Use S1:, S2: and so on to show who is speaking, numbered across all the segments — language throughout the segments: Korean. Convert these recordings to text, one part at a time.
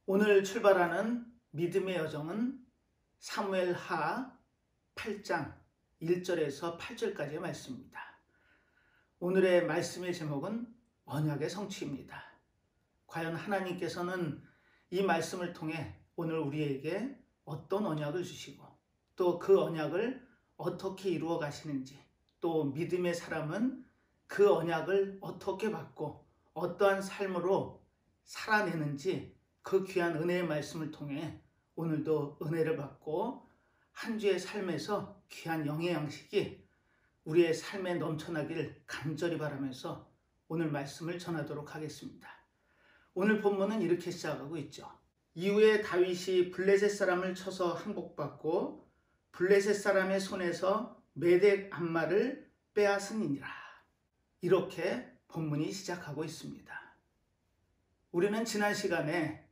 S1: 오늘 출발하는 믿음의 여정은 사무엘하 8장 1절에서 8절까지의 말씀입니다. 오늘의 말씀의 제목은 언약의 성취입니다. 과연 하나님께서는 이 말씀을 통해 오늘 우리에게 어떤 언약을 주시고 또 그 언약을 어떻게 이루어 가시는지, 또 믿음의 사람은 그 언약을 어떻게 받고 어떠한 삶으로 살아내는지 그 귀한 은혜의 말씀을 통해 오늘도 은혜를 받고 한 주의 삶에서 귀한 영의 양식이 우리의 삶에 넘쳐나길 간절히 바라면서 오늘 말씀을 전하도록 하겠습니다. 오늘 본문은 이렇게 시작하고 있죠. 이후에 다윗이 블레셋 사람을 쳐서 항복받고 블레셋 사람의 손에서 메덱 암마를 빼앗으니라. 이렇게 본문이 시작하고 있습니다. 우리는 지난 시간에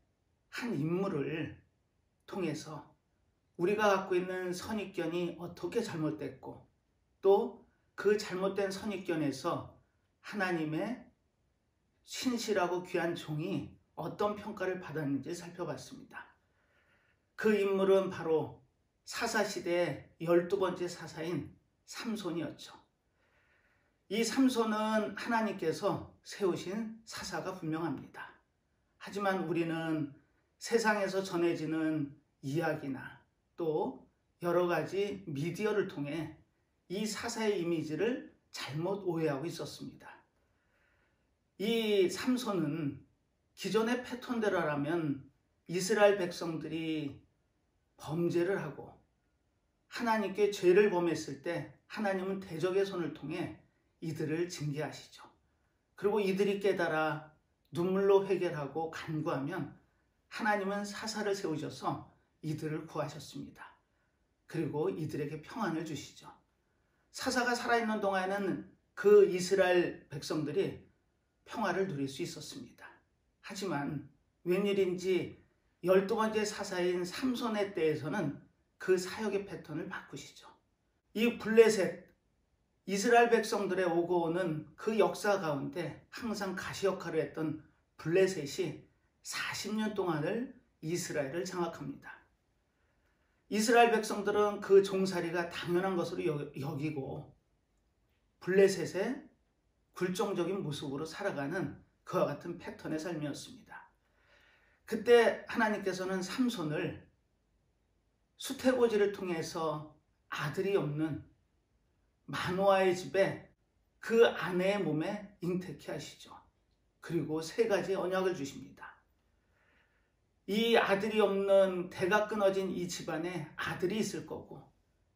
S1: 한 인물을 통해서 우리가 갖고 있는 선입견이 어떻게 잘못됐고 또 그 잘못된 선입견에서 하나님의 신실하고 귀한 종이 어떤 평가를 받았는지 살펴봤습니다. 그 인물은 바로 사사시대의 12번째 사사인 삼손이었죠. 이 삼손은 하나님께서 세우신 사사가 분명합니다. 하지만 우리는 세상에서 전해지는 이야기나 또 여러 가지 미디어를 통해 이 사사의 이미지를 잘못 오해하고 있었습니다. 이 삼손은 기존의 패턴대로라면 이스라엘 백성들이 범죄를 하고 하나님께 죄를 범했을 때 하나님은 대적의 손을 통해 이들을 징계하시죠. 그리고 이들이 깨달아 눈물로 회개하고 간구하면 하나님은 사사를 세우셔서 이들을 구하셨습니다. 그리고 이들에게 평안을 주시죠. 사사가 살아있는 동안에는 그 이스라엘 백성들이 평화를 누릴 수 있었습니다. 하지만 웬일인지 12번째 사사인 삼손의 때에서는 그 사역의 패턴을 바꾸시죠. 이 블레셋, 이스라엘 백성들의 오고 오는 그 역사 가운데 항상 가시 역할을 했던 블레셋이 40년 동안을 이스라엘을 장악합니다. 이스라엘 백성들은 그 종살이가 당연한 것으로 여기고 블레셋의 굴종적인 모습으로 살아가는 그와 같은 패턴의 삶이었습니다. 그때 하나님께서는 삼손을 수태고지를 통해서 아들이 없는 마노아의 집에 그 아내의 몸에 잉태케 하시죠. 그리고 3가지 언약을 주십니다. 이 아들이 없는 대가 끊어진 이 집안에 아들이 있을 거고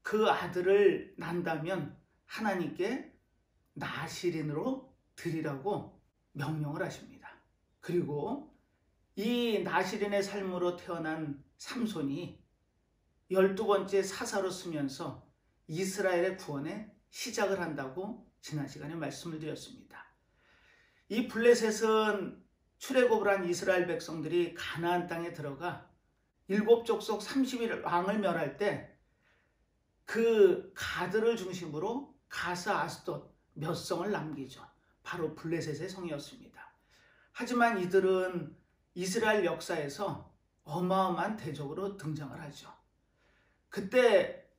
S1: 그 아들을 난다면 하나님께 나실인으로 드리라고 명령을 하십니다. 그리고 이 나실인의 삶으로 태어난 삼손이 12번째 사사로 쓰면서 이스라엘의 구원의 시작을 한다고 지난 시간에 말씀을 드렸습니다. 이 블레셋은 출애굽을 한 이스라엘 백성들이 가나안 땅에 들어가 7족속 30일 왕을 멸할 때 그 가드를 중심으로 가사, 아스돗 몇 성을 남기죠. 바로 블레셋의 성이었습니다. 하지만 이들은 이스라엘 역사에서 어마어마한 대적으로 등장을 하죠. 그때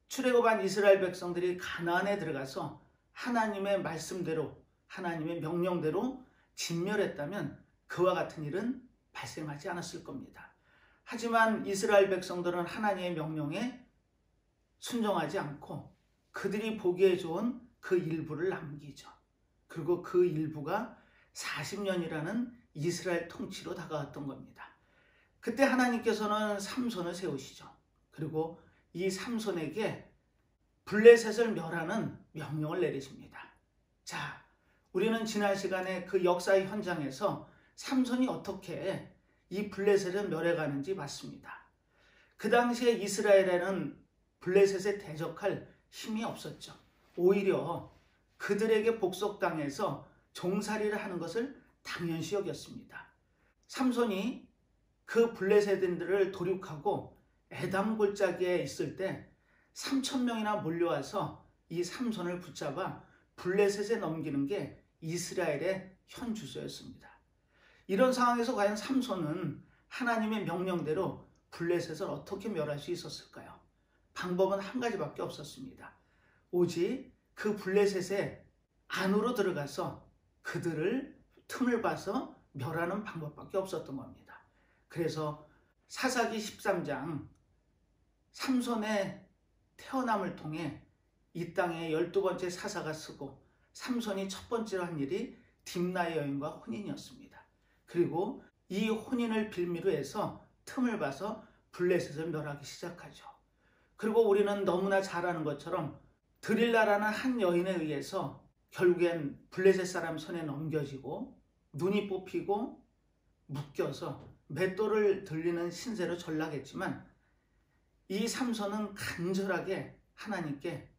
S1: 출애굽한 이스라엘 백성들이 가나안에 들어가서 하나님의 말씀대로 하나님의 명령대로 진멸했다면 그와 같은 일은 발생하지 않았을 겁니다. 하지만 이스라엘 백성들은 하나님의 명령에 순종하지 않고 그들이 보기에 좋은 그 일부를 남기죠. 그리고 그 일부가 40년이라는 이스라엘 통치로 다가왔던 겁니다. 그때 하나님께서는 삼손을 세우시죠. 그리고 이 삼손에게 블레셋을 멸하는 명령을 내리십니다. 자, 우리는 지난 시간에 그 역사의 현장에서 삼손이 어떻게 이 블레셋을 멸해가는지 봤습니다. 그 당시에 이스라엘에는 블레셋에 대적할 힘이 없었죠. 오히려 그들에게 복속당해서 종살이를 하는 것을 당연시 여겼습니다. 삼손이 그 블레셋인들을 도륙하고 에담 골짜기에 있을 때 3,000명이나 몰려와서 이 삼손을 붙잡아 블레셋에 넘기는 게 이스라엘의 현 주소였습니다. 이런 상황에서 과연 삼손은 하나님의 명령대로 블레셋을 어떻게 멸할 수 있었을까요? 방법은 한 가지밖에 없었습니다. 오직 그 블레셋의 안으로 들어가서 그들을 틈을 봐서 멸하는 방법밖에 없었던 겁니다. 그래서 사사기 13장 삼손의 태어남을 통해 이 땅에 12번째 사사가 쓰고 삼손이 첫 번째로 한 일이 딥나의 여인과 혼인이었습니다. 그리고 이 혼인을 빌미로 해서 틈을 봐서 블레셋을 멸하기 시작하죠. 그리고 우리는 너무나 잘 아는 것처럼 드릴라라는 한 여인에 의해서 결국엔 블레셋 사람 손에 넘겨지고 눈이 뽑히고 묶여서 맷돌을 들리는 신세로 전락했지만 이 삼손은 간절하게 하나님께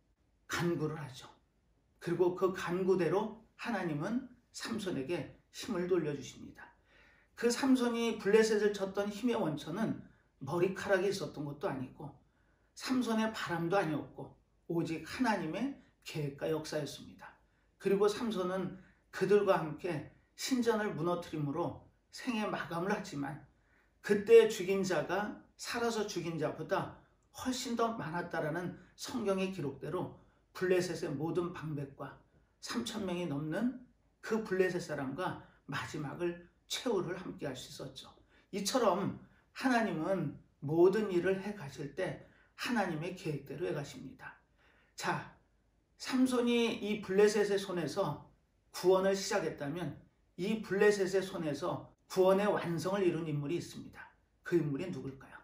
S1: 간구를 하죠. 그리고 그 간구대로 하나님은 삼손에게 힘을 돌려주십니다. 그 삼손이 블레셋을 쳤던 힘의 원천은 머리카락이 있었던 것도 아니고 삼손의 바람도 아니었고 오직 하나님의 계획과 역사였습니다. 그리고 삼손은 그들과 함께 신전을 무너뜨림으로 생의 마감을 하지만 그때 죽인 자가 살아서 죽인 자보다 훨씬 더 많았다라는 성경의 기록대로 블레셋의 모든 방백과 3,000명이 넘는 그 블레셋 사람과 마지막을 최후를 함께 할 수 있었죠. 이처럼 하나님은 모든 일을 해 가실 때 하나님의 계획대로 해 가십니다. 자, 삼손이 이 블레셋의 손에서 구원을 시작했다면 이 블레셋의 손에서 구원의 완성을 이룬 인물이 있습니다. 그 인물이 누굴까요?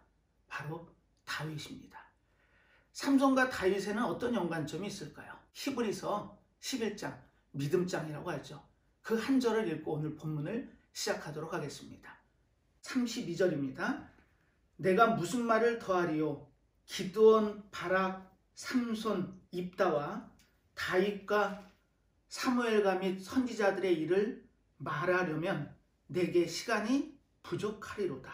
S1: 바로 다윗입니다. 삼손과 다윗에는 어떤 연관점이 있을까요? 히브리서 11장, 믿음장이라고 하죠. 그 한 절을 읽고 오늘 본문을 시작하도록 하겠습니다. 32절입니다. 내가 무슨 말을 더하리요? 기드온, 바락, 삼손, 입다와 다윗과 사무엘과 및 선지자들의 일을 말하려면 내게 시간이 부족하리로다.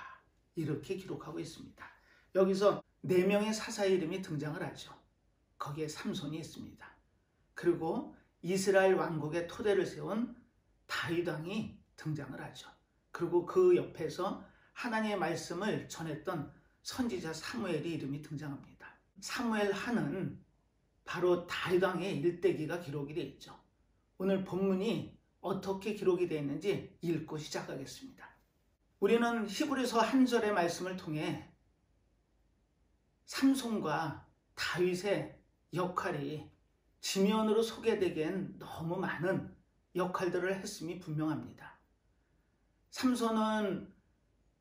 S1: 이렇게 기록하고 있습니다. 여기서 4명의 사사의 이름이 등장을 하죠. 거기에 삼손이 있습니다. 그리고 이스라엘 왕국의 토대를 세운 다윗 왕이 등장을 하죠. 그리고 그 옆에서 하나님의 말씀을 전했던 선지자 사무엘의 이름이 등장합니다. 사무엘 하는 바로 다윗 왕의 일대기가 기록이 되어 있죠. 오늘 본문이 어떻게 기록이 되어 있는지 읽고 시작하겠습니다. 우리는 히브리서 한 절의 말씀을 통해 삼손과 다윗의 역할이 지면으로 소개되기엔 너무 많은 역할들을 했음이 분명합니다. 삼손은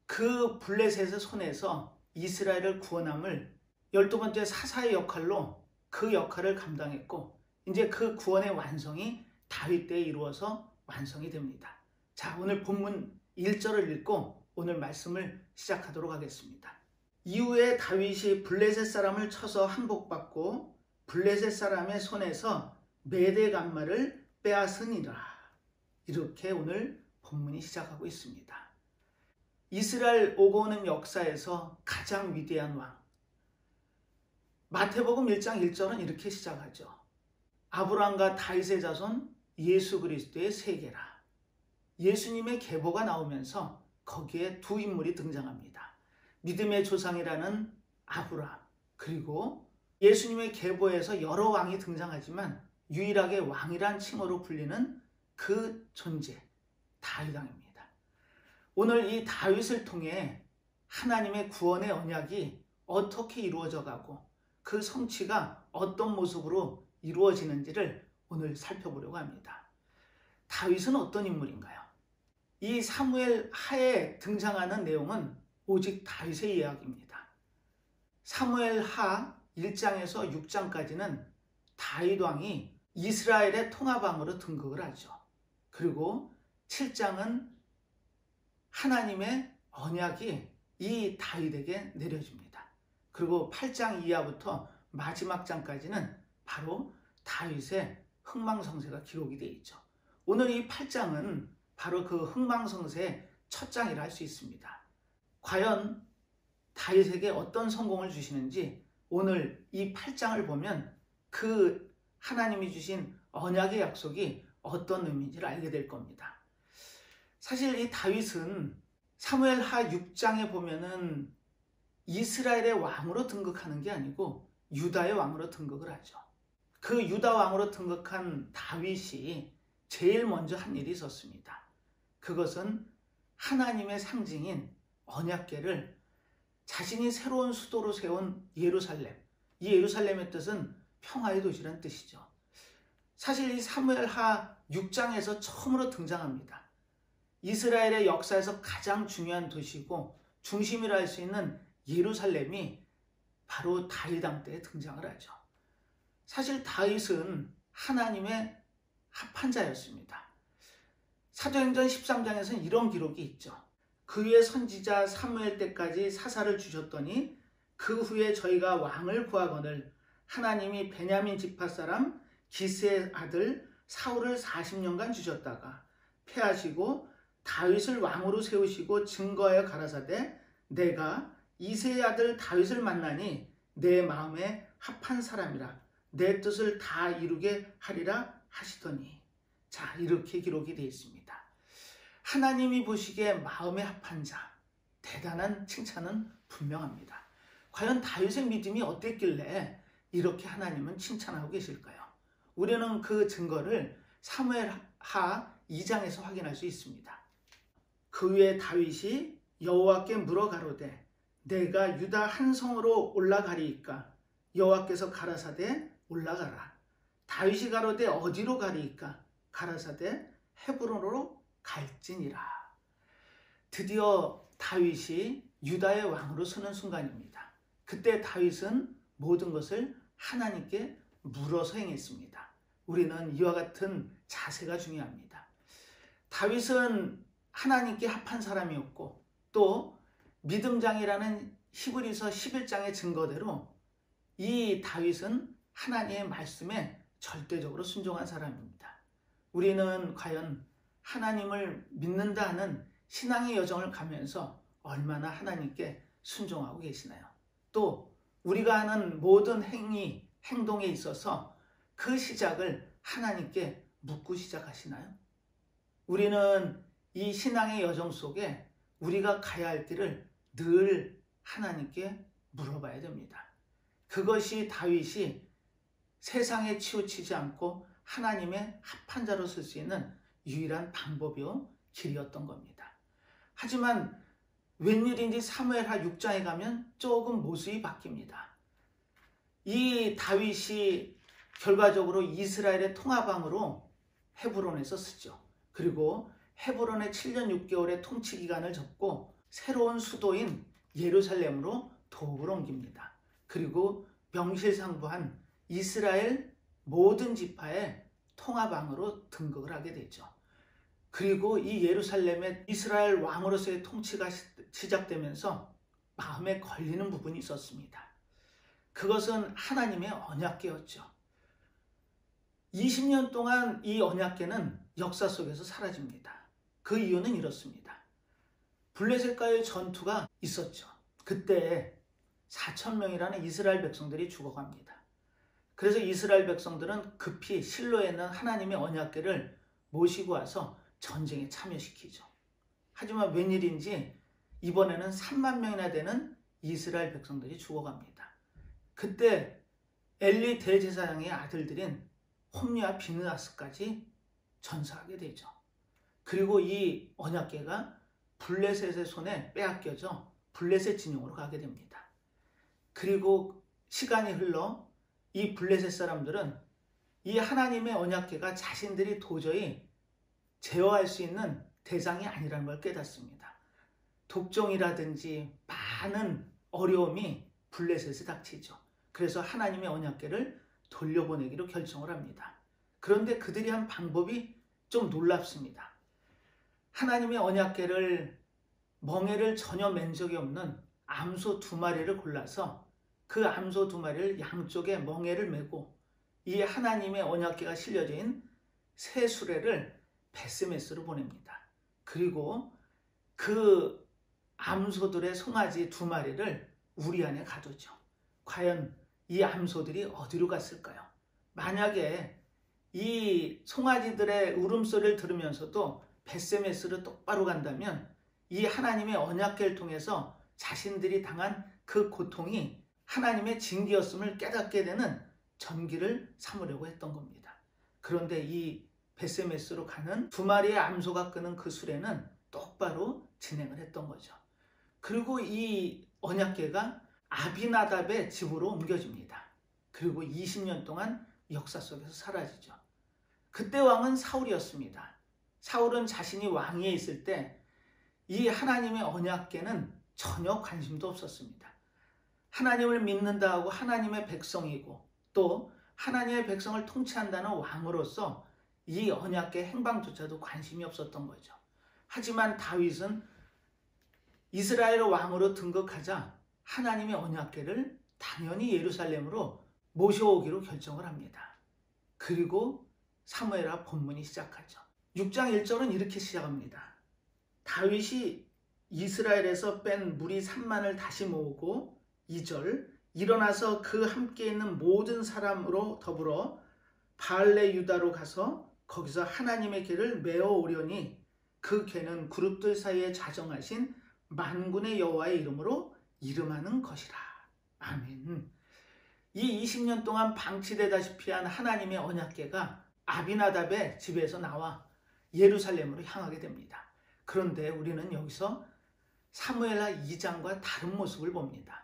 S1: 그 블레셋의 손에서 이스라엘을 구원함을 12번째 사사의 역할로 그 역할을 감당했고 이제 그 구원의 완성이 다윗 때에 이루어서 완성이 됩니다. 자, 오늘 본문 1절을 읽고 오늘 말씀을 시작하도록 하겠습니다. 이후에 다윗이 블레셋 사람을 쳐서 항복받고 블레셋 사람의 손에서 메대 간말을 빼앗으니라. 이렇게 오늘 본문이 시작하고 있습니다. 이스라엘 오고 오는 역사에서 가장 위대한 왕. 마태복음 1장 1절은 이렇게 시작하죠. 아브라함과 다윗의 자손 예수 그리스도의 세계라. 예수님의 계보가 나오면서 거기에 두 인물이 등장합니다. 믿음의 조상이라는 아브라함, 그리고 예수님의 계보에서 여러 왕이 등장하지만 유일하게 왕이란 칭호로 불리는 그 존재, 다윗 왕입니다. 오늘 이 다윗을 통해 하나님의 구원의 언약이 어떻게 이루어져 가고 그 성취가 어떤 모습으로 이루어지는지를 오늘 살펴보려고 합니다. 다윗은 어떤 인물인가요? 이 사무엘 하에 등장하는 내용은 오직 다윗의 이야기입니다. 사무엘 하 1장에서 6장까지는 다윗 왕이 이스라엘의 통합왕으로 등극을 하죠. 그리고 7장은 하나님의 언약이 이 다윗에게 내려집니다. 그리고 8장 이하부터 마지막 장까지는 바로 다윗의 흥망성쇠가 기록이 되어 있죠. 오늘 이 8장은 바로 그 흥망성쇠의 첫 장이라 할 수 있습니다. 과연 다윗에게 어떤 성공을 주시는지 오늘 이 8장을 보면 그 하나님이 주신 언약의 약속이 어떤 의미인지를 알게 될 겁니다. 사실 이 다윗은 사무엘하 6장에 보면은 이스라엘의 왕으로 등극하는 게 아니고 유다의 왕으로 등극을 하죠. 그 유다 왕으로 등극한 다윗이 제일 먼저 한 일이 있었습니다. 그것은 하나님의 상징인 언약궤를 자신이 새로운 수도로 세운 예루살렘, 이 예루살렘의 뜻은 평화의 도시란 뜻이죠. 사실 이 사무엘하 6장에서 처음으로 등장합니다. 이스라엘의 역사에서 가장 중요한 도시고 중심이라 할 수 있는 예루살렘이 바로 다윗 왕 때에 등장을 하죠. 사실 다윗은 하나님의 합한 자였습니다. 사도행전 13장에서는 이런 기록이 있죠. 그 후에 선지자 사무엘 때까지 사사를 주셨더니 그 후에 저희가 왕을 구하거늘 하나님이 베냐민 지파 사람 기스의 아들 사울을 40년간 주셨다가 패하시고 다윗을 왕으로 세우시고 증거하여 가라사대 내가 이새의 아들 다윗을 만나니 내 마음에 합한 사람이라 내 뜻을 다 이루게 하리라 하시더니, 자, 이렇게 기록이 되어 있습니다. 하나님이 보시기에 마음에 합한 자, 대단한 칭찬은 분명합니다. 과연 다윗의 믿음이 어땠길래 이렇게 하나님은 칭찬하고 계실까요? 우리는 그 증거를 사무엘하 2장에서 확인할 수 있습니다. 그 후에 다윗이 여호와께 물어 가로되 내가 유다 한 성으로 올라가리이까 여호와께서 가라사대 올라가라. 다윗이 가로되 어디로 가리이까 가라사대 헤브론으로 갈지니라. 드디어 다윗이 유다의 왕으로 서는 순간입니다. 그때 다윗은 모든 것을 하나님께 물어서 행했습니다. 우리는 이와 같은 자세가 중요합니다. 다윗은 하나님께 합한 사람이었고 또 믿음장이라는 히브리서 11장의 증거대로 이 다윗은 하나님의 말씀에 절대적으로 순종한 사람입니다. 우리는 과연 하나님을 믿는다 하는 신앙의 여정을 가면서 얼마나 하나님께 순종하고 계시나요? 또 우리가 하는 모든 행위, 행동에 있어서 그 시작을 하나님께 묻고 시작하시나요? 우리는 이 신앙의 여정 속에 우리가 가야 할 길을 늘 하나님께 물어봐야 됩니다. 그것이 다윗이 세상에 치우치지 않고 하나님의 합한 자로 쓸 수 있는 유일한 방법이요 길이었던 겁니다. 하지만 웬일인지 사무엘하 6장에 가면 조금 모습이 바뀝니다. 이 다윗이 결과적으로 이스라엘의 통합왕으로 헤브론에서 쓰죠. 그리고 헤브론의 7년 6개월의 통치 기간을 접고 새로운 수도인 예루살렘으로 도읍을 옮깁니다. 그리고 명실상부한 이스라엘 모든 지파의 통합왕으로 등극을 하게 되죠. 그리고 이 예루살렘의 이스라엘 왕으로서의 통치가 시작되면서 마음에 걸리는 부분이 있었습니다. 그것은 하나님의 언약궤였죠. 20년 동안 이 언약궤는 역사 속에서 사라집니다. 그 이유는 이렇습니다. 블레셋과의 전투가 있었죠. 그때 4,000명이라는 이스라엘 백성들이 죽어갑니다. 그래서 이스라엘 백성들은 급히 실로에 있는 하나님의 언약궤를 모시고 와서 전쟁에 참여시키죠. 하지만 웬일인지 이번에는 3만 명이나 되는 이스라엘 백성들이 죽어갑니다. 그때 엘리 대제사장의 아들들인 홈리와 비느하스까지 전사하게 되죠. 그리고 이 언약궤가 블레셋의 손에 빼앗겨져 블레셋 진영으로 가게 됩니다. 그리고 시간이 흘러 이 블레셋 사람들은 이 하나님의 언약궤가 자신들이 도저히 제어할 수 있는 대상이 아니라는 걸 깨닫습니다. 독종이라든지 많은 어려움이 블레셋에 닥치죠. 그래서 하나님의 언약궤를 돌려보내기로 결정을 합니다. 그런데 그들이 한 방법이 좀 놀랍습니다. 하나님의 언약궤를 멍에를 전혀 맨 적이 없는 암소 2마리를 골라서 그 암소 2마리를 양쪽에 멍에를 메고 이 하나님의 언약궤가 실려져 있는 새 수레를 베스메스로 보냅니다. 그리고 그 암소들의 송아지 2마리를 우리 안에 가두죠. 과연 이 암소들이 어디로 갔을까요? 만약에 이 송아지들의 울음소리를 들으면서도 베스메스로 똑바로 간다면 이 하나님의 언약궤를 통해서 자신들이 당한 그 고통이 하나님의 징계였음을 깨닫게 되는 전기를 삼으려고 했던 겁니다. 그런데 이 베세메스로 가는 두 마리의 암소가 끄는 그 수레는 똑바로 진행을 했던 거죠. 그리고 이 언약궤가 아비나답의 집으로 옮겨집니다. 그리고 20년 동안 역사 속에서 사라지죠. 그때 왕은 사울이었습니다. 사울은 자신이 왕위에 있을 때 이 하나님의 언약궤는 전혀 관심도 없었습니다. 하나님을 믿는다 하고 하나님의 백성이고 또 하나님의 백성을 통치한다는 왕으로서 이 언약궤 행방조차도 관심이 없었던 거죠. 하지만 다윗은 이스라엘 왕으로 등극하자 하나님의 언약궤를 당연히 예루살렘으로 모셔오기로 결정을 합니다. 그리고 사무엘하 본문이 시작하죠. 6장 1절은 이렇게 시작합니다. 다윗이 이스라엘에서 뺀 무리 3만을 다시 모으고 2절 일어나서 그 함께 있는 모든 사람으로 더불어 바알레 유다로 가서 거기서 하나님의 궤를 메어 오려니 그 궤는 그룹들 사이에 자정하신 만군의 여호와의 이름으로 이름하는 것이라. 아멘. 이 20년 동안 방치되다시피 한 하나님의 언약궤가 아비나답의 집에서 나와 예루살렘으로 향하게 됩니다. 그런데 우리는 여기서 사무엘하 2장과 다른 모습을 봅니다.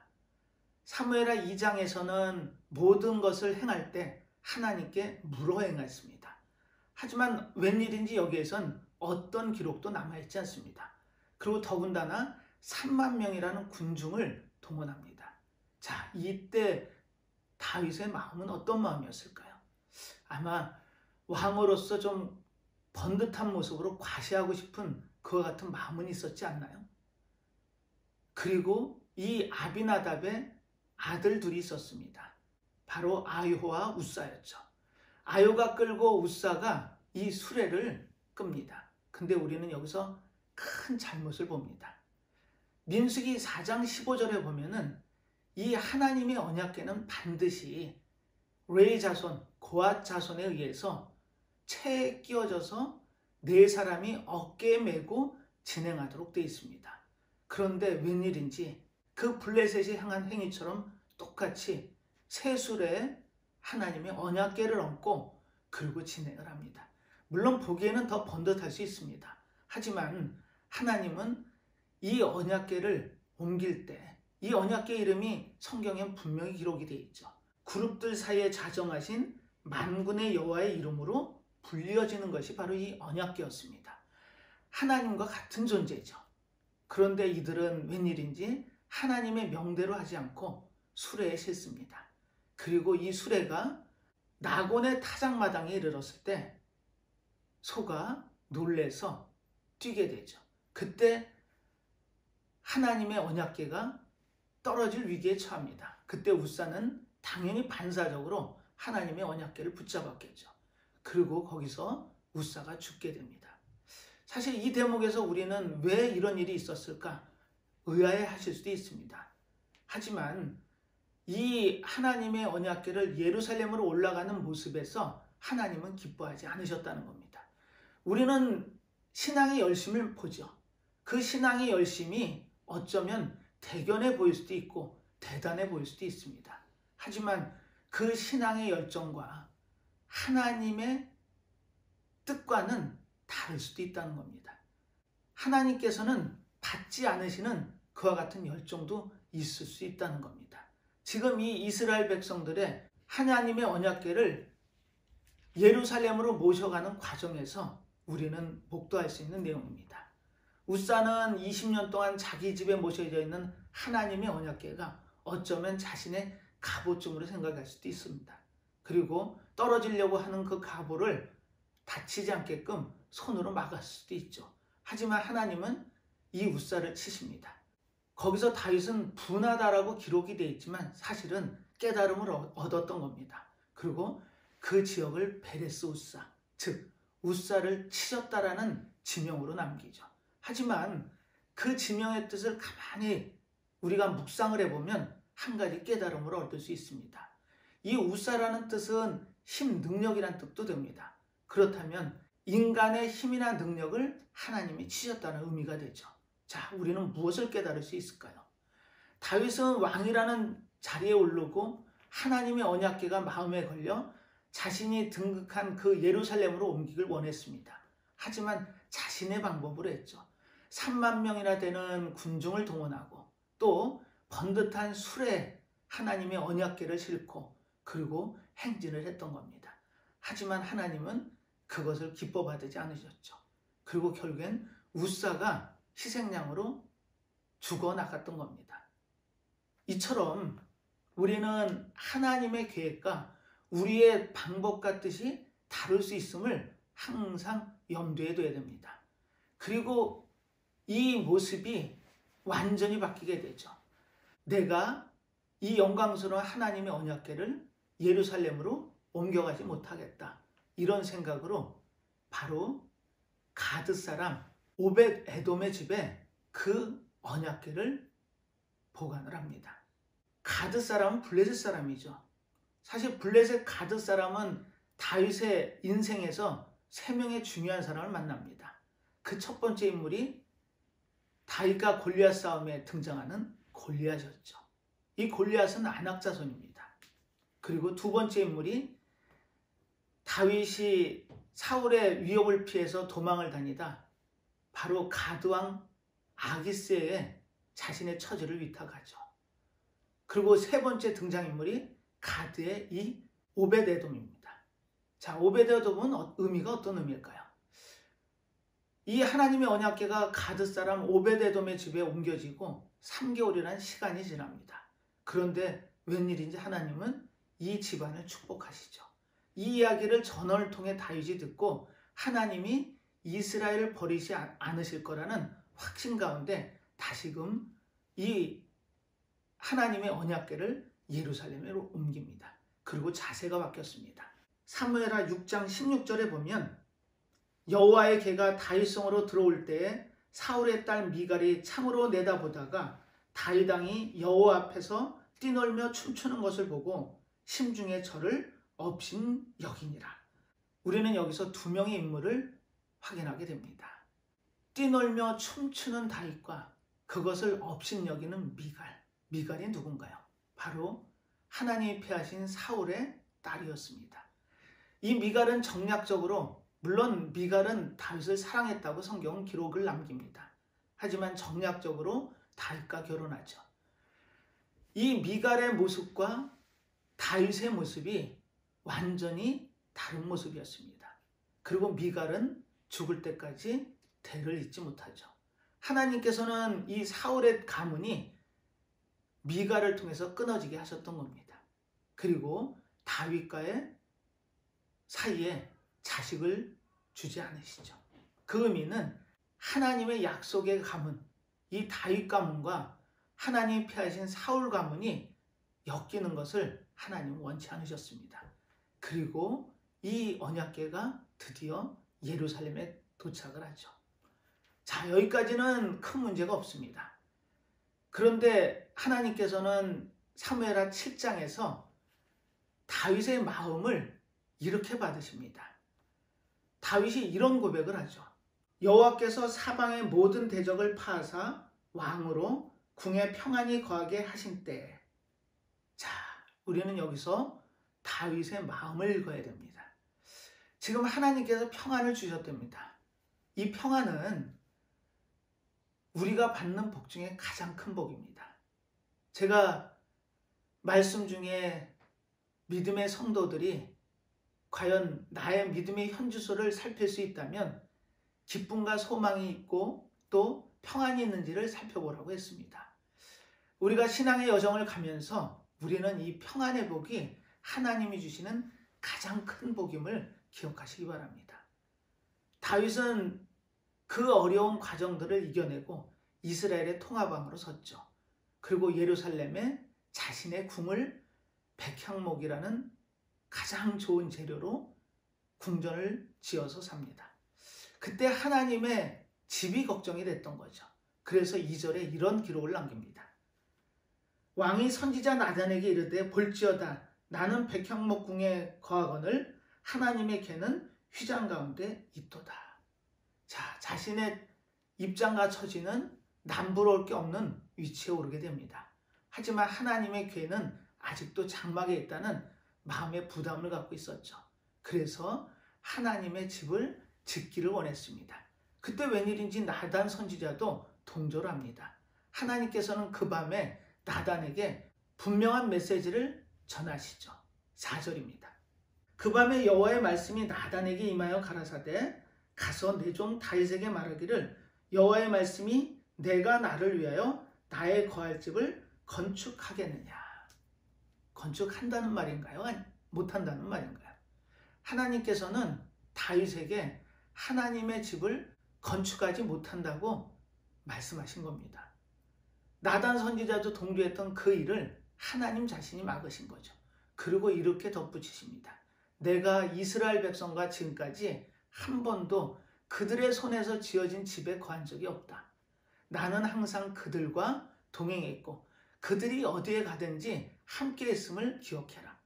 S1: 사무엘하 2장에서는 모든 것을 행할 때 하나님께 물어 행했습니다. 하지만 웬일인지 여기에선 어떤 기록도 남아있지 않습니다. 그리고 더군다나 3만 명이라는 군중을 동원합니다. 자, 이때 다윗의 마음은 어떤 마음이었을까요? 아마 왕으로서 좀 번듯한 모습으로 과시하고 싶은 그와 같은 마음은 있었지 않나요? 그리고 이 아비나답의 아들 둘이 있었습니다. 바로 아요와 우사였죠. 아요가 끌고 우사가 이 수레를 끕니다. 근데 우리는 여기서 큰 잘못을 봅니다. 민수기 4장 15절에 보면은 이 하나님의 언약궤는 반드시 레위 자손, 고앗 자손에 의해서 채에 끼워져서 네 사람이 어깨에 메고 진행하도록 되어 있습니다. 그런데 웬일인지 그 블레셋이 향한 행위처럼 똑같이 새 수레에 하나님의 언약궤를 얹고 그리고 진행을 합니다. 물론 보기에는 더 번듯할 수 있습니다. 하지만 하나님은 이 언약궤를 옮길 때 이 언약궤 이름이 성경에 분명히 기록이 되어 있죠. 그룹들 사이에 자정하신 만군의 여호와의 이름으로 불리어지는 것이 바로 이 언약궤였습니다. 하나님과 같은 존재죠. 그런데 이들은 웬일인지 하나님의 명대로 하지 않고 수레에 싣습니다. 그리고 이 수레가 나곤의 타작마당에 이르렀을 때 소가 놀래서 뛰게 되죠. 그때 하나님의 언약궤가 떨어질 위기에 처합니다. 그때 우사는 당연히 반사적으로 하나님의 언약궤를 붙잡았겠죠. 그리고 거기서 우사가 죽게 됩니다. 사실 이 대목에서 우리는 왜 이런 일이 있었을까 의아해 하실 수도 있습니다. 하지만 이 하나님의 언약궤를 예루살렘으로 올라가는 모습에서 하나님은 기뻐하지 않으셨다는 겁니다. 우리는 신앙의 열심을 보죠. 그 신앙의 열심이 어쩌면 대견해 보일 수도 있고 대단해 보일 수도 있습니다. 하지만 그 신앙의 열정과 하나님의 뜻과는 다를 수도 있다는 겁니다. 하나님께서는 받지 않으시는 그와 같은 열정도 있을 수 있다는 겁니다. 지금 이 이스라엘 백성들의 하나님의 언약궤를 예루살렘으로 모셔가는 과정에서 우리는 목도할 수 있는 내용입니다. 우사는 20년 동안 자기 집에 모셔져 있는 하나님의 언약궤가 어쩌면 자신의 갑오쯤으로 생각할 수도 있습니다. 그리고 떨어지려고 하는 그 갑오를 다치지 않게끔 손으로 막았을 수도 있죠. 하지만 하나님은 이 우사를 치십니다. 거기서 다윗은 분하다라고 기록이 되어 있지만 사실은 깨달음을 얻었던 겁니다. 그리고 그 지역을 베레스 우사, 즉 우사를 치셨다라는 지명으로 남기죠. 하지만 그 지명의 뜻을 가만히 우리가 묵상을 해보면 한 가지 깨달음을 얻을 수 있습니다. 이 우사라는 뜻은 힘, 능력이란 뜻도 됩니다. 그렇다면 인간의 힘이나 능력을 하나님이 치셨다는 의미가 되죠. 자, 우리는 무엇을 깨달을 수 있을까요? 다윗은 왕이라는 자리에 오르고 하나님의 언약궤가 마음에 걸려 자신이 등극한 그 예루살렘으로 옮기길 원했습니다. 하지만 자신의 방법으로 했죠. 3만 명이나 되는 군중을 동원하고 또 번듯한 수레 하나님의 언약궤를 싣고 그리고 행진을 했던 겁니다. 하지만 하나님은 그것을 기뻐 받지 않으셨죠. 그리고 결국엔 우사가 희생양으로 죽어나갔던 겁니다. 이처럼 우리는 하나님의 계획과 우리의 방법 같듯이 다룰 수 있음을 항상 염두에 둬야 됩니다. 그리고 이 모습이 완전히 바뀌게 되죠. 내가 이 영광스러운 하나님의 언약궤를 예루살렘으로 옮겨가지 못하겠다. 이런 생각으로 바로 가드 사람 오벳 에돔의 집에 그 언약궤를 보관을 합니다. 가드 사람은 블레셋 사람이죠. 사실 블레셋 가드 사람은 다윗의 인생에서 3명의 중요한 사람을 만납니다. 그 첫 번째 인물이 다윗과 골리앗 싸움에 등장하는 골리앗이었죠. 이 골리앗은 아낙 자손입니다. 그리고 두 번째 인물이 다윗이 사울의 위협을 피해서 도망을 다니다 바로 가드왕 아기스에 자신의 처지를 위탁하죠. 그리고 세 번째 등장인물이 가드의 이 오벳에돔입니다. 자, 오벳에돔은 의미가 어떤 의미일까요? 이 하나님의 언약궤가 가드 사람 오벳에돔의 집에 옮겨지고 3개월이라는 시간이 지납니다. 그런데 웬일인지 하나님은 이 집안을 축복하시죠. 이 이야기를 전언을 통해 다윗이 듣고 하나님이 이스라엘을 버리지 않으실 거라는 확신 가운데 다시금 이 하나님의 언약궤를 예루살렘으로 옮깁니다. 그리고 자세가 바뀌었습니다. 사무엘하 6장 16절에 보면 여호와의 궤가 다윗성으로 들어올 때에 사울의 딸 미갈이 창으로 내다보다가 다윗 왕이 여호와 앞에서 뛰놀며 춤추는 것을 보고 심중에 저를 업신 여기니라. 우리는 여기서 두 명의 인물을 확인하게 됩니다. 뛰놀며 춤추는 다윗과 그것을 업신 여기는 미갈. 미갈이 누군가요? 바로 하나님이 폐하신 사울의 딸이었습니다. 이 미갈은 정략적으로, 물론 미갈은 다윗을 사랑했다고 성경은 기록을 남깁니다. 하지만 정략적으로 다윗과 결혼하죠. 이 미갈의 모습과 다윗의 모습이 완전히 다른 모습이었습니다. 그리고 미갈은 죽을 때까지 대를 잊지 못하죠. 하나님께서는 이 사울의 가문이 미갈을 통해서 끊어지게 하셨던 겁니다. 그리고 다윗과의 사이에 자식을 주지 않으시죠. 그 의미는 하나님의 약속의 가문, 이 다윗 가문과 하나님이 폐하신 사울 가문이 엮이는 것을 하나님은 원치 않으셨습니다. 그리고 이 언약궤가 드디어 예루살렘에 도착을 하죠. 자, 여기까지는 큰 문제가 없습니다. 그런데 하나님께서는 사무엘하 7장에서 다윗의 마음을 이렇게 받으십니다. 다윗이 이런 고백을 하죠. 여호와께서 사방의 모든 대적을 파하사 왕으로 궁에 평안히 거하게 하신 때에. 자, 우리는 여기서 다윗의 마음을 읽어야 됩니다. 지금 하나님께서 평안을 주셨답니다. 이 평안은 우리가 받는 복 중에 가장 큰 복입니다. 제가 말씀 중에 믿음의 성도들이 과연 나의 믿음의 현주소를 살필 수 있다면 기쁨과 소망이 있고 또 평안이 있는지를 살펴보라고 했습니다. 우리가 신앙의 여정을 가면서 우리는 이 평안의 복이 하나님이 주시는 가장 큰 복임을 기억하시기 바랍니다. 다윗은 그 어려운 과정들을 이겨내고 이스라엘의 통합왕으로 섰죠. 그리고 예루살렘에 자신의 궁을 백향목이라는 가장 좋은 재료로 궁전을 지어서 삽니다. 그때 하나님의 집이 걱정이 됐던 거죠. 그래서 2절에 이런 기록을 남깁니다. 왕이 선지자 나단에게 이르되 볼지어다 나는 백향목 궁에 거하거늘 하나님의 궤는 휘장 가운데 있도다. 자, 자신의 입장과 처지는 남부러울 게 없는 위치에 오르게 됩니다. 하지만 하나님의 괴는 아직도 장막에 있다는 마음의 부담을 갖고 있었죠. 그래서 하나님의 집을 짓기를 원했습니다. 그때 웬일인지 나단 선지자도 동조를 합니다. 하나님께서는 그 밤에 나단에게 분명한 메시지를 전하시죠. 4절입니다. 그 밤에 여호와의 말씀이 나단에게 임하여 가라사대 가서 내 종 다윗에게 말하기를 여호와의 말씀이 내가 나를 위하여 나의 거할 집을 건축하겠느냐. 건축한다는 말인가요? 못한다는 말인가요? 하나님께서는 다윗에게 하나님의 집을 건축하지 못한다고 말씀하신 겁니다. 나단 선지자도 동조했던 그 일을 하나님 자신이 막으신 거죠. 그리고 이렇게 덧붙이십니다. 내가 이스라엘 백성과 지금까지 한 번도 그들의 손에서 지어진 집에 거한 적이 없다. 나는 항상 그들과 동행했고 그들이 어디에 가든지 함께 했음을 기억해라.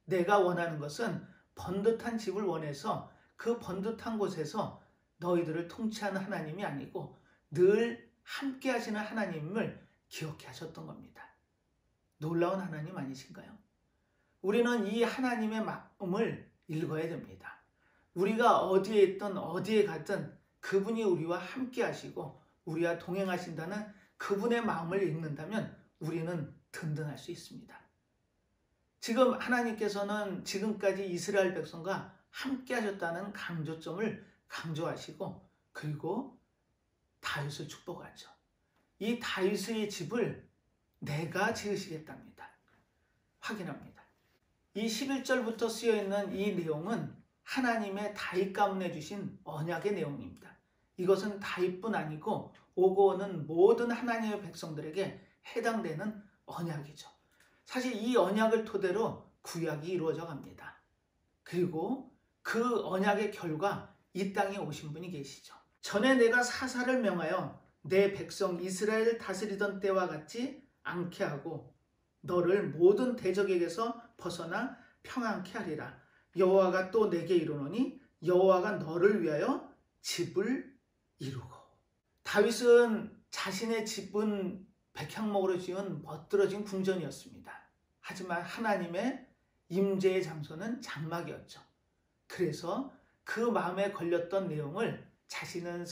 S1: 내가 원하는 것은 번듯한 집을 원해서 그 번듯한 곳에서 너희들을 통치하는 하나님이 아니고 늘 함께 하시는 하나님을 기억해 하셨던 겁니다. 놀라운 하나님 아니신가요? 우리는 이 하나님의 마음을 읽어야 됩니다. 우리가 어디에 있든 어디에 가든 그분이 우리와 함께 하시고 우리와 동행하신다는 그분의 마음을 읽는다면 우리는 든든할 수 있습니다. 지금 하나님께서는 지금까지 이스라엘 백성과 함께 하셨다는 강조점을 강조하시고 그리고 다윗을 축복하죠. 이 다윗의 집을 내가 지으시겠답니다. 확인합니다. 이 11절부터 쓰여있는 이 내용은 하나님의 다윗 가문에 주신 언약의 내용입니다. 이것은 다윗뿐 아니고 오고 오는 모든 하나님의 백성들에게 해당되는 언약이죠. 사실 이 언약을 토대로 구약이 이루어져 갑니다. 그리고 그 언약의 결과 이 땅에 오신 분이 계시죠. 전에 내가 사사를 명하여 내 백성 이스라엘을 다스리던 때와 같지 않게 하고 너를 모든 대적에게서 벗어나 평안케 하리라. 여호와가 또 내게 이르노니 여호와가 너를 위하여 집을 이루고. 다윗은 자신의 집은 백향목으로 지은 멋들어진 궁전이었습니다. 하지만 하나님의 임재의 장소는 장막이었죠. 그래서 그 마음에 걸렸던 내용을 자신은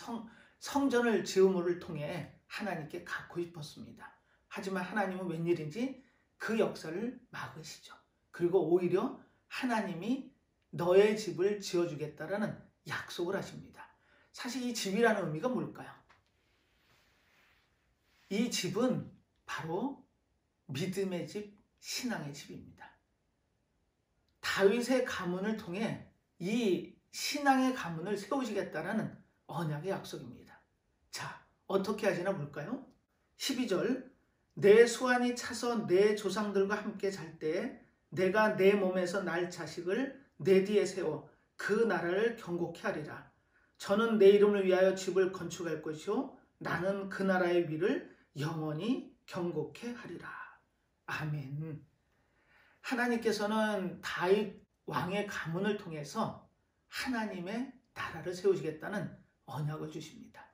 S1: 성전을 지음을 통해 하나님께 갖고 싶었습니다. 하지만 하나님은 웬일인지 그 역사를 막으시죠. 그리고 오히려 하나님이 너의 집을 지어주겠다라는 약속을 하십니다. 사실 이 집이라는 의미가 뭘까요? 이 집은 바로 믿음의 집, 신앙의 집입니다. 다윗의 가문을 통해 이 신앙의 가문을 세우시겠다라는 언약의 약속입니다. 자, 어떻게 하시나 볼까요? 12절 내 수완이 차서 내 조상들과 함께 잘 때에 내가 내 몸에서 날 자식을 내 뒤에 세워 그 나라를 경고케 하리라. 저는 내 이름을 위하여 집을 건축할 것이요 나는 그 나라의 위를 영원히 경고케 하리라. 아멘. 하나님께서는 다윗 왕의 가문을 통해서 하나님의 나라를 세우시겠다는 언약을 주십니다.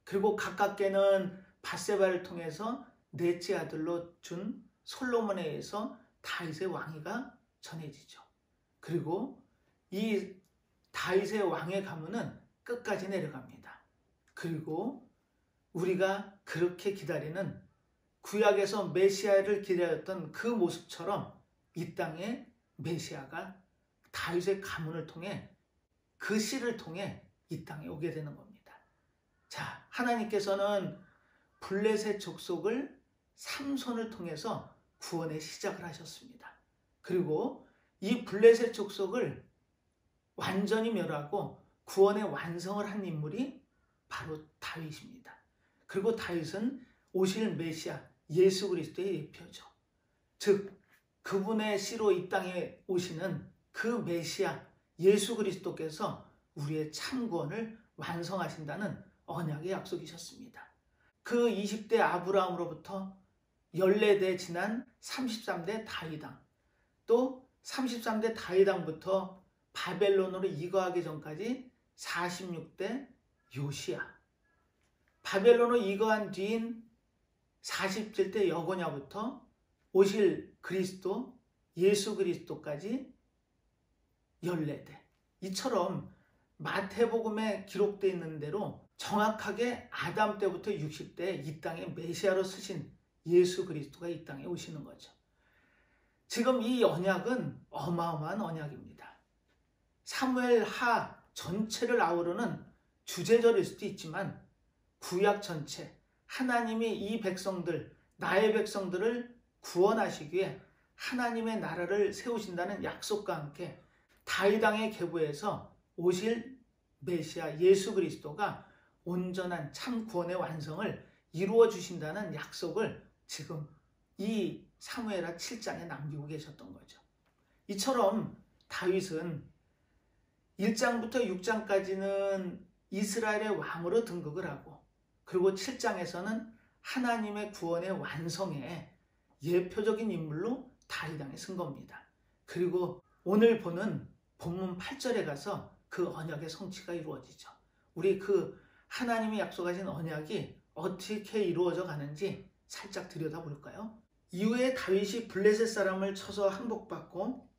S1: 그리고 가깝게는 밧세바를 통해서 넷째 아들로 준 솔로몬에 의해서 다윗의 왕위가 전해지죠. 그리고 이 다윗의 왕의 가문은 끝까지 내려갑니다. 그리고 우리가 그렇게 기다리는 구약에서 메시아를 기다렸던 그 모습처럼 이 땅에 메시아가 다윗의 가문을 통해 그 씨를 통해 이 땅에 오게 되는 겁니다. 자, 하나님께서는 블레셋 족속을 삼손을 통해서 구원의 시작을 하셨습니다. 그리고 이 블레셋 족속을 완전히 멸하고 구원의 완성을 한 인물이 바로 다윗입니다. 그리고 다윗은 오실 메시아 예수 그리스도의 예표죠. 즉 그분의 씨로 이 땅에 오시는 그 메시아 예수 그리스도께서 우리의 참 구원을 완성하신다는 언약의 약속이셨습니다. 그 20대 아브라함으로부터 14대 지난 33대 다윗왕, 또 33대 다윗왕부터 바벨론으로 이거하기 전까지 46대 요시야, 바벨론으로 이거한 뒤인 40절 여고냐부터 오실 그리스도, 예수 그리스도까지 14대. 이처럼 마태복음에 기록되어 있는 대로 정확하게 아담 때부터 60대 이 땅에 메시아로 쓰신 예수 그리스도가 이 땅에 오시는 거죠. 지금 이 언약은 어마어마한 언약입니다. 사무엘 하 전체를 아우르는 주제절일 수도 있지만 구약 전체, 하나님이 이 백성들, 나의 백성들을 구원하시기 위해 하나님의 나라를 세우신다는 약속과 함께 다윗 왕의 계보에서 오실 메시아 예수 그리스도가 온전한 참 구원의 완성을 이루어 주신다는 약속을 지금 이 사무엘하 7장에 남기고 계셨던 거죠. 이처럼 다윗은 1장부터 6장까지는 이스라엘의 왕으로 등극을 하고, 그리고 7장에서는 하나님의 구원의 완성에 예표적인 인물로 다윗 왕에 쓴 겁니다. 그리고 오늘 보는 본문 8절에 가서 그 언약의 성취가 이루어지죠. 우리 그 하나님이 약속하신 언약이 어떻게 이루어져 가는지 살짝 들여다볼까요? 이후에 다윗이 블레셋 사람을 쳐서 항복받고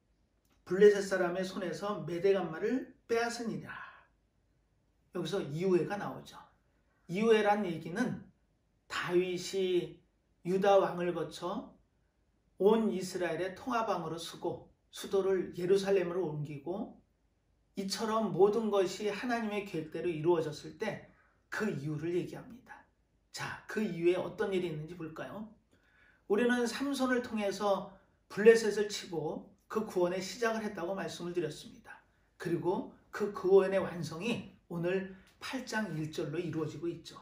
S1: 블레셋 사람의 손에서 메대간말을 빼앗으니라. 여기서 이후에가 나오죠. 이후에란 얘기는 다윗이 유다 왕을 거쳐 온 이스라엘의 통합왕으로 서고 수도를 예루살렘으로 옮기고 이처럼 모든 것이 하나님의 계획대로 이루어졌을 때 그 이유를 얘기합니다. 자, 그 이후에 어떤 일이 있는지 볼까요? 우리는 삼손을 통해서 블레셋을 치고 그 구원의 시작을 했다고 말씀을 드렸습니다. 그리고 그 구원의 완성이 오늘 8장 1절로 이루어지고 있죠.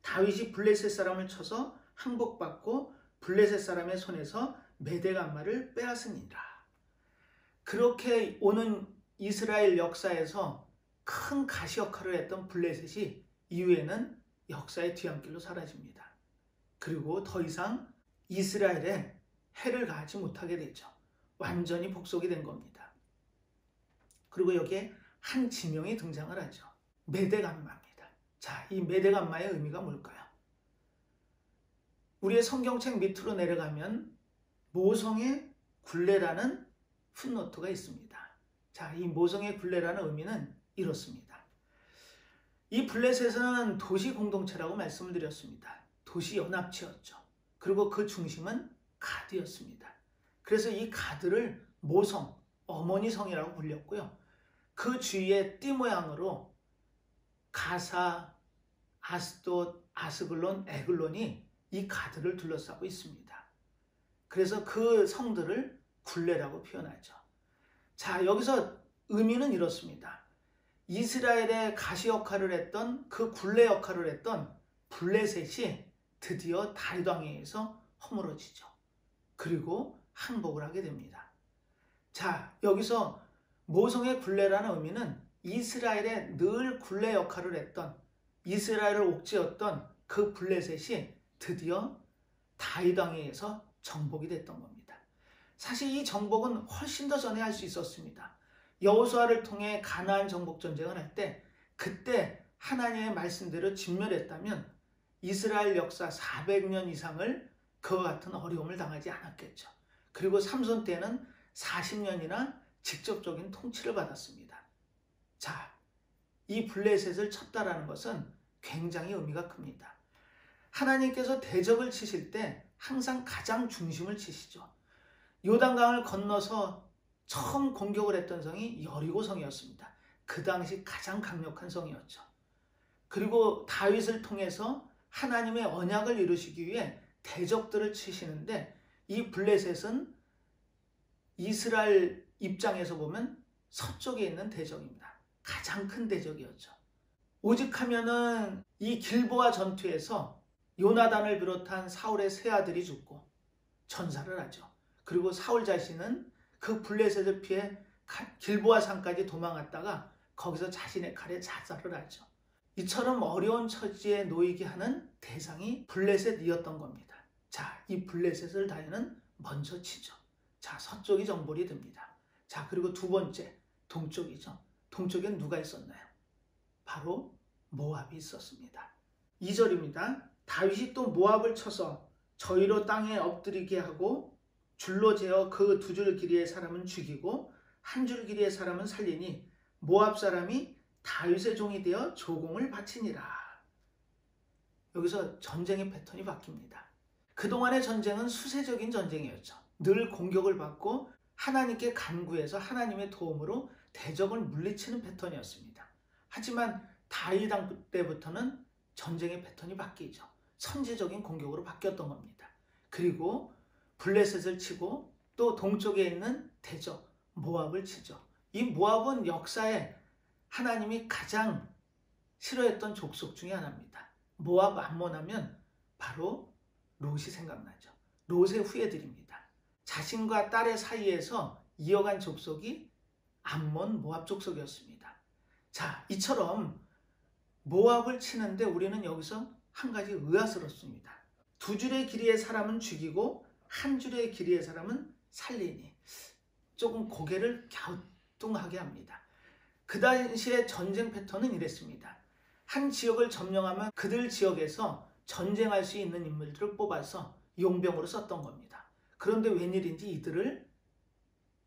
S1: 다윗이 블레셋 사람을 쳐서 항복받고 블레셋 사람의 손에서 메대간말을 빼앗으니라. 그렇게 오는 이스라엘 역사에서 큰 가시 역할을 했던 블레셋이 이후에는 역사의 뒤안길로 사라집니다. 그리고 더 이상 이스라엘에 해를 가하지 못하게 되죠. 완전히 복속이 된 겁니다. 그리고 여기에 한 지명이 등장을 하죠. 메대간마입니다. 자, 이 메대간마의 의미가 뭘까요? 우리의 성경책 밑으로 내려가면 모성의 굴레라는 풋노트가 있습니다. 자, 이 모성의 굴레라는 의미는 이렇습니다. 이 블레셋은 도시 공동체라고 말씀을 드렸습니다. 도시 연합체였죠. 그리고 그 중심은 가드였습니다. 그래서 이 가드를 모성, 어머니 성이라고 불렸고요. 그 주위에 띠 모양으로 가사, 아스돗, 아스글론, 에글론이 이 가드를 둘러싸고 있습니다. 그래서 그 성들을 굴레라고 표현하죠. 자, 여기서 의미는 이렇습니다. 이스라엘의 가시 역할을 했던 그 굴레 역할을 했던 블레셋이 드디어 다윗 왕에 의해서 허물어지죠. 그리고 항복을 하게 됩니다. 자, 여기서 모성의 굴레라는 의미는 이스라엘의 늘 굴레 역할을 했던, 이스라엘을 옥죄었던 그 블레셋이 드디어 다윗 왕에 의해서 정복이 됐던 겁니다. 사실 이 정복은 훨씬 더 전에 할 수 있었습니다. 여호수아를 통해 가나안 정복 전쟁을 할 때 그때 하나님의 말씀대로 진멸했다면 이스라엘 역사 400년 이상을 그와 같은 어려움을 당하지 않았겠죠. 그리고 삼손 때는 40년이나 직접적인 통치를 받았습니다. 자, 이 블레셋을 쳤다라는 것은 굉장히 의미가 큽니다. 하나님께서 대적을 치실 때 항상 가장 중심을 치시죠. 요단강을 건너서 처음 공격을 했던 성이 여리고 성이었습니다. 그 당시 가장 강력한 성이었죠. 그리고 다윗을 통해서 하나님의 언약을 이루시기 위해 대적들을 치시는데 이 블레셋은 이스라엘 입장에서 보면 서쪽에 있는 대적입니다. 가장 큰 대적이었죠. 오직하면은 이 길보아 전투에서 요나단을 비롯한 사울의 세 아들이 죽고 전사를 하죠. 그리고 사울 자신은 그 블레셋을 피해 길보아 산까지 도망갔다가 거기서 자신의 칼에 자살을 하죠. 이처럼 어려운 처지에 놓이게 하는 대상이 블레셋이었던 겁니다. 자, 이 블레셋을 다윗은 먼저 치죠. 자, 서쪽이 정벌이 됩니다. 자, 그리고 두 번째, 동쪽이죠. 동쪽엔 누가 있었나요? 바로 모압이 있었습니다. 2절입니다. 다윗이 또 모압을 쳐서 저희로 땅에 엎드리게 하고 줄로 재어 그 두 줄 길이의 사람은 죽이고 한 줄 길이의 사람은 살리니 모압 사람이 다윗의 종이 되어 조공을 바치니라. 여기서 전쟁의 패턴이 바뀝니다. 그동안의 전쟁은 수세적인 전쟁이었죠. 늘 공격을 받고 하나님께 간구해서 하나님의 도움으로 대적을 물리치는 패턴이었습니다. 하지만 다윗 왕 때부터는 전쟁의 패턴이 바뀌죠. 선제적인 공격으로 바뀌었던 겁니다. 그리고 블레셋을 치고 또 동쪽에 있는 대적 모압을 치죠. 이 모압은 역사에 하나님이 가장 싫어했던 족속 중에 하나입니다. 모압 암몬 하면 바로 롯이 생각나죠. 롯의 후예들입니다. 자신과 딸의 사이에서 이어간 족속이 암몬 모압 족속이었습니다. 자, 이처럼 모압을 치는데 우리는 여기서 한 가지 의아스럽습니다. 두 줄의 길이의 사람은 죽이고 한 줄의 길이의 사람은 살리니 조금 고개를 갸우뚱하게 합니다. 그 당시의 전쟁 패턴은 이랬습니다. 한 지역을 점령하면 그들 지역에서 전쟁할 수 있는 인물들을 뽑아서 용병으로 썼던 겁니다. 그런데 웬일인지 이들을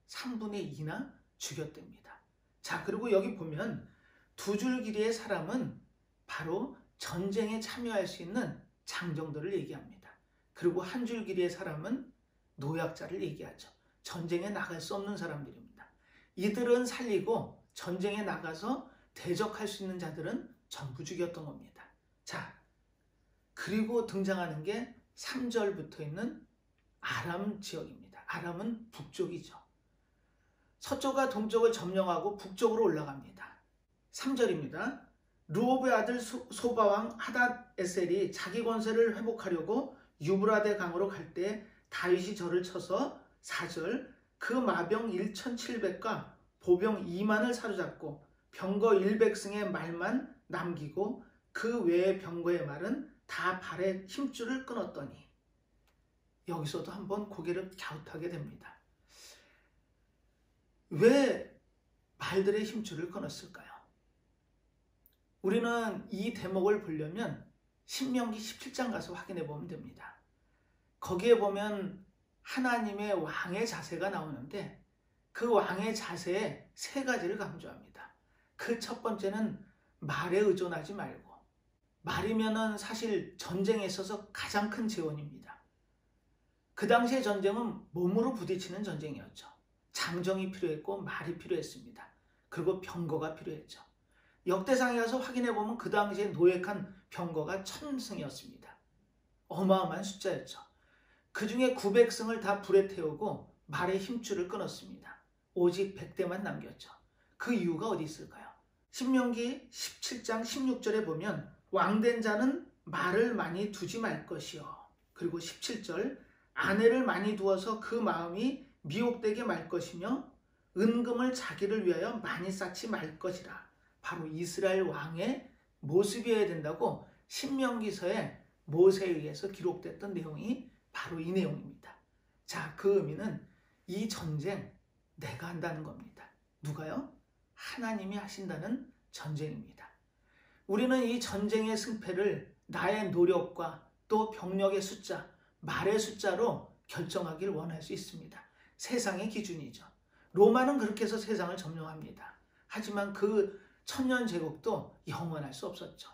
S1: 3분의 2나 죽였답니다. 자, 그리고 여기 보면 두 줄 길이의 사람은 바로 전쟁에 참여할 수 있는 장정들을 얘기합니다. 그리고 한 줄 길이의 사람은 노약자를 얘기하죠. 전쟁에 나갈 수 없는 사람들입니다. 이들은 살리고 전쟁에 나가서 대적할 수 있는 자들은 전부 죽였던 겁니다. 자, 그리고 등장하는 게 3절부터 있는 아람 지역입니다. 아람은 북쪽이죠. 서쪽과 동쪽을 점령하고 북쪽으로 올라갑니다. 3절입니다. 르홉의 아들 소바왕 하닷에셀이 자기 권세를 회복하려고 유브라데 강으로 갈 때 다윗이 저를 쳐서 4절 그 마병 1700과 보병 2만을 사로잡고 병거 100승의 말만 남기고 그 외의 병거의 말은 다 발에 힘줄을 끊었더니 여기서도 한번 고개를 갸웃하게 됩니다. 왜 말들의 힘줄을 끊었을까요? 우리는 이 대목을 보려면 신명기 17장 가서 확인해 보면 됩니다. 거기에 보면 하나님의 왕의 자세가 나오는데 그 왕의 자세에 세 가지를 강조합니다. 그 첫 번째는 말에 의존하지 말고, 말이면은 사실 전쟁에 있어서 가장 큰 재원입니다. 그 당시의 전쟁은 몸으로 부딪히는 전쟁이었죠. 장정이 필요했고 말이 필요했습니다. 그리고 병거가 필요했죠. 역대상에 가서 확인해 보면 그 당시에 노획한 병거가 1000승이었습니다. 어마어마한 숫자였죠. 그 중에 900승을 다 불에 태우고 말의 힘줄을 끊었습니다. 오직 100대만 남겼죠. 그 이유가 어디 있을까요? 신명기 17장 16절에 보면 왕된 자는 말을 많이 두지 말 것이요. 그리고 17절 아내를 많이 두어서 그 마음이 미혹되게 말 것이며 은금을 자기를 위하여 많이 쌓지 말 것이라. 바로 이스라엘 왕의 모습이어야 된다고 신명기서에 모세에 의해서 기록됐던 내용이 바로 이 내용입니다. 자, 그 의미는 이 전쟁 내가 한다는 겁니다. 누가요? 하나님이 하신다는 전쟁입니다. 우리는 이 전쟁의 승패를 나의 노력과 또 병력의 숫자, 말의 숫자로 결정하길 원할 수 있습니다. 세상의 기준이죠. 로마는 그렇게 해서 세상을 점령합니다. 하지만 그 천년 제국도 영원할 수 없었죠.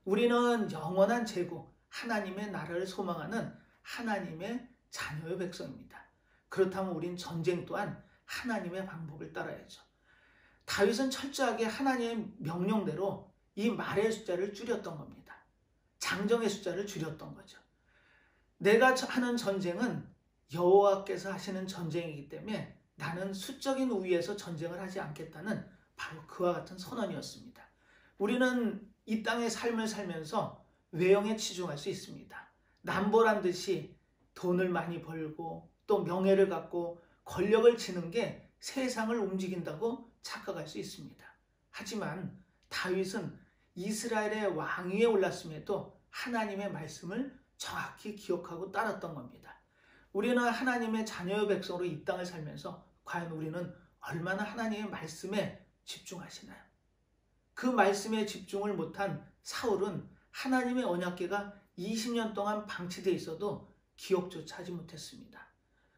S1: 우리는 영원한 제국, 하나님의 나라를 소망하는 하나님의 자녀의 백성입니다. 그렇다면 우린 전쟁 또한 하나님의 방법을 따라야죠. 다윗은 철저하게 하나님의 명령대로 이 말의 숫자를 줄였던 겁니다. 장정의 숫자를 줄였던 거죠. 내가 하는 전쟁은 여호와께서 하시는 전쟁이기 때문에 나는 수적인 우위에서 전쟁을 하지 않겠다는 바로 그와 같은 선언이었습니다. 우리는 이 땅의 삶을 살면서 외형에 치중할 수 있습니다. 남보란 듯이 돈을 많이 벌고 또 명예를 갖고 권력을 지는 게 세상을 움직인다고 착각할 수 있습니다. 하지만 다윗은 이스라엘의 왕위에 올랐음에도 하나님의 말씀을 정확히 기억하고 따랐던 겁니다. 우리는 하나님의 자녀의 백성으로 이 땅을 살면서 과연 우리는 얼마나 하나님의 말씀에 집중하시나요? 그 말씀에 집중을 못한 사울은 하나님의 언약궤가 20년 동안 방치되어 있어도 기억조차 하지 못했습니다.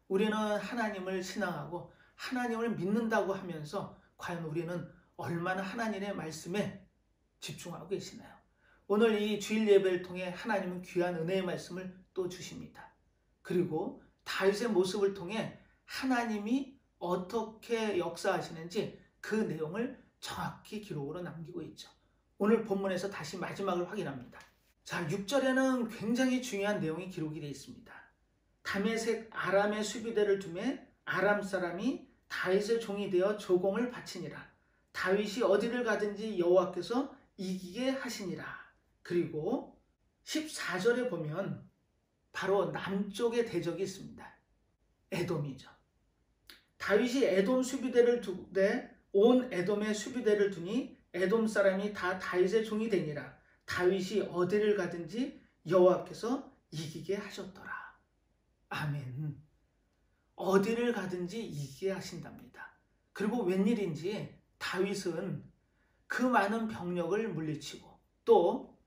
S1: 우리는 하나님을 신앙하고 하나님을 믿는다고 하면서 과연 우리는 얼마나 하나님의 말씀에 집중하고 계시나요? 오늘 이 주일 예배를 통해 하나님은 귀한 은혜의 말씀을 또 주십니다. 그리고 다윗의 모습을 통해 하나님이 어떻게 역사하시는지 그 내용을 정확히 기록으로 남기고 있죠. 오늘 본문에서 다시 마지막을 확인합니다. 자, 6절에는 굉장히 중요한 내용이 기록이 되어 있습니다. 다메섹 아람의 수비대를 두매 아람 사람이 다윗의 종이 되어 조공을 바치니라. 다윗이 어디를 가든지 여호와께서 이기게 하시니라. 그리고 14절에 보면 바로 남쪽에 대적이 있습니다. 에돔이죠. 다윗이 에돔 수비대를 두되 온 에돔의 수비대를 두니 에돔 사람이 다 다윗의 종이 되니라. 다윗이 어디를 가든지 여호와께서 이기게 하셨더라. 아멘. 어디를 가든지 이기게 하신답니다. 그리고 웬일인지 다윗은 그 많은 병력을 물리치고 또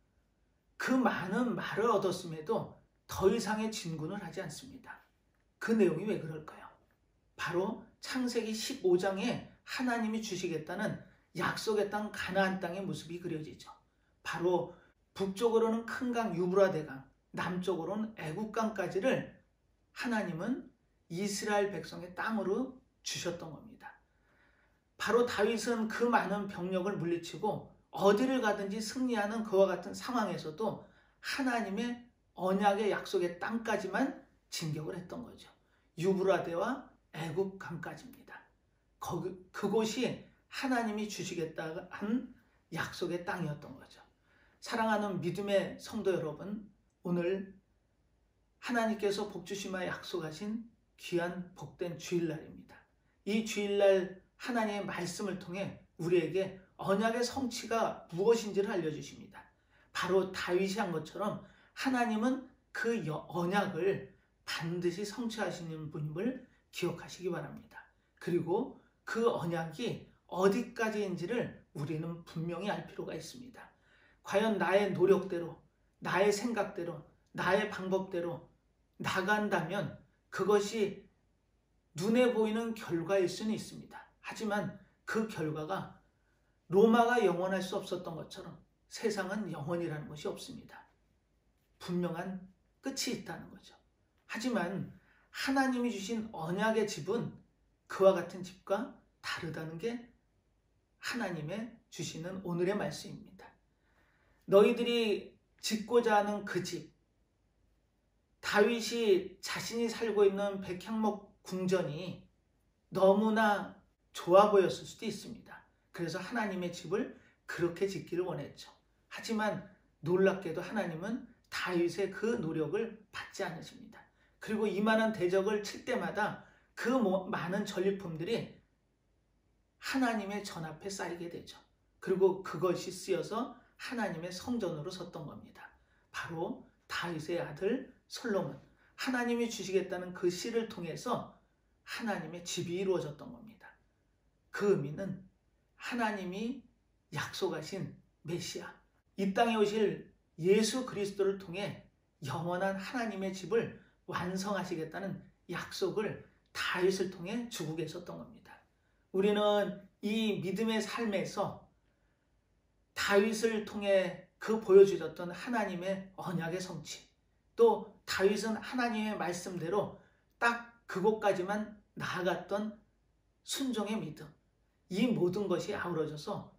S1: 그 많은 말을 얻었음에도 더 이상의 진군을 하지 않습니다. 그 내용이 왜 그럴까요? 바로 창세기 15장에 하나님이 주시겠다는 약속의 땅 가나안 땅의 모습이 그려지죠. 바로 북쪽으로는 큰 강 유브라데강, 남쪽으로는 애국강까지를 하나님은 이스라엘 백성의 땅으로 주셨던 겁니다. 바로 다윗은 그 많은 병력을 물리치고 어디를 가든지 승리하는 그와 같은 상황에서도 하나님의 언약의 약속의 땅까지만 진격을 했던 거죠. 유브라데와 애국강까지입니다. 그곳이 하나님이 주시겠다 한 약속의 땅이었던 거죠. 사랑하는 믿음의 성도 여러분, 오늘 하나님께서 복 주시마 약속하신 귀한 복된 주일날입니다. 이 주일날 하나님의 말씀을 통해 우리에게 언약의 성취가 무엇인지를 알려주십니다. 바로 다윗이 한 것처럼 하나님은 그 언약을 반드시 성취하시는 분임을 기억하시기 바랍니다. 그리고 그 언약이 어디까지인지를 우리는 분명히 알 필요가 있습니다. 과연 나의 노력대로, 나의 생각대로, 나의 방법대로 나간다면 그것이 눈에 보이는 결과일 수는 있습니다. 하지만 그 결과가 로마가 영원할 수 없었던 것처럼 세상은 영원이라는 것이 없습니다. 분명한 끝이 있다는 거죠. 하지만 하나님이 주신 언약의 집은 그와 같은 집과 다르다는 게 하나님의 주시는 오늘의 말씀입니다. 너희들이 짓고자 하는 그 집, 다윗이 자신이 살고 있는 백향목 궁전이 너무나 좋아 보였을 수도 있습니다. 그래서 하나님의 집을 그렇게 짓기를 원했죠. 하지만 놀랍게도 하나님은 다윗의 그 노력을 받지 않으십니다. 그리고 이만한 대적을 칠 때마다 그 많은 전리품들이 하나님의 전 앞에 쌓이게 되죠. 그리고 그것이 쓰여서 하나님의 성전으로 섰던 겁니다. 바로 다윗의 아들 솔로몬, 하나님이 주시겠다는 그 씨를 통해서 하나님의 집이 이루어졌던 겁니다. 그 의미는 하나님이 약속하신 메시아, 이 땅에 오실 예수 그리스도를 통해 영원한 하나님의 집을 완성하시겠다는 약속을 다윗을 통해 주고 계셨던 겁니다. 우리는 이 믿음의 삶에서 다윗을 통해 그 보여주셨던 하나님의 언약의 성취, 또 다윗은 하나님의 말씀대로 딱 그곳까지만 나아갔던 순종의 믿음, 이 모든 것이 아우러져서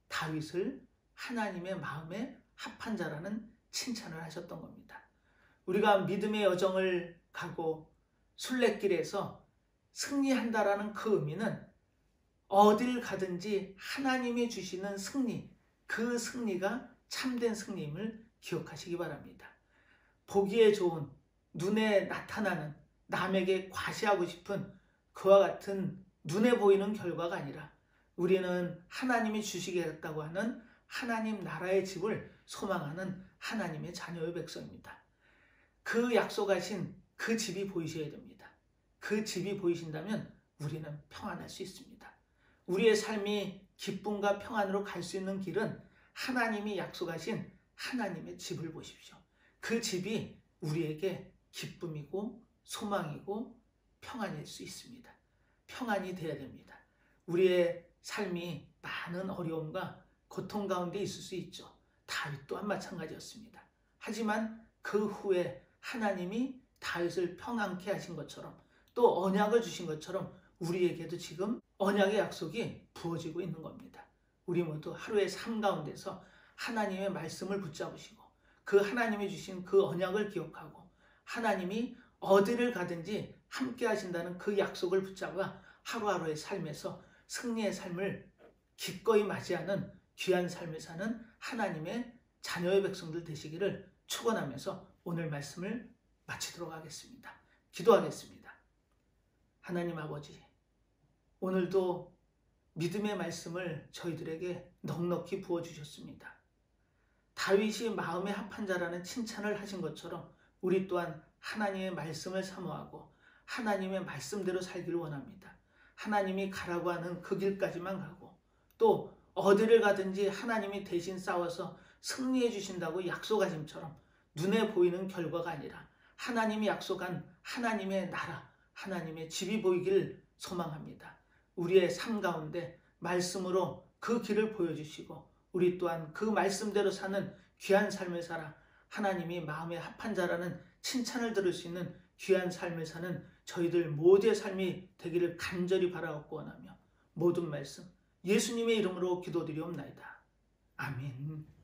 S1: 다윗을 하나님의 마음에 합한 자라는 칭찬을 하셨던 겁니다. 우리가 믿음의 여정을 가고 순례길에서 승리한다라는 그 의미는 어딜 가든지 하나님이 주시는 승리, 그 승리가 참된 승리임을 기억하시기 바랍니다. 보기에 좋은, 눈에 나타나는, 남에게 과시하고 싶은 그와 같은 눈에 보이는 결과가 아니라 우리는 하나님이 주시겠다고 하는 하나님 나라의 집을 소망하는 하나님의 자녀의 백성입니다. 그 약속하신 그 집이 보이셔야 됩니다. 그 집이 보이신다면 우리는 평안할 수 있습니다. 우리의 삶이 기쁨과 평안으로 갈 수 있는 길은 하나님이 약속하신 하나님의 집을 보십시오. 그 집이 우리에게 기쁨이고 소망이고 평안일 수 있습니다. 평안이 되어야 됩니다. 우리의 삶이 많은 어려움과 고통 가운데 있을 수 있죠. 다윗 또한 마찬가지였습니다. 하지만 그 후에 하나님이 다윗을 평안케 하신 것처럼 또 언약을 주신 것처럼 우리에게도 지금 언약의 약속이 부어지고 있는 겁니다. 우리 모두 하루의 삶 가운데서 하나님의 말씀을 붙잡으시고 그 하나님이 주신 그 언약을 기억하고 하나님이 어디를 가든지 함께 하신다는 그 약속을 붙잡아 하루하루의 삶에서 승리의 삶을 기꺼이 맞이하는 귀한 삶을 사는 하나님의 자녀의 백성들 되시기를 축원하면서 오늘 말씀을 마치도록 하겠습니다. 기도하겠습니다. 하나님 아버지, 오늘도 믿음의 말씀을 저희들에게 넉넉히 부어주셨습니다. 다윗이 마음에 합한 자라는 칭찬을 하신 것처럼 우리 또한 하나님의 말씀을 사모하고 하나님의 말씀대로 살기를 원합니다. 하나님이 가라고 하는 그 길까지만 가고 또 어디를 가든지 하나님이 대신 싸워서 승리해 주신다고 약속하심처럼 눈에 보이는 결과가 아니라 하나님이 약속한 하나님의 나라, 하나님의 집이 보이기를 소망합니다. 우리의 삶 가운데 말씀으로 그 길을 보여주시고 우리 또한 그 말씀대로 사는 귀한 삶을 살아 하나님이 마음에 합한 자라는 칭찬을 들을 수 있는 귀한 삶을 사는 저희들 모두의 삶이 되기를 간절히 바라옵고 원하며 모든 말씀 예수님의 이름으로 기도드리옵나이다. 아멘.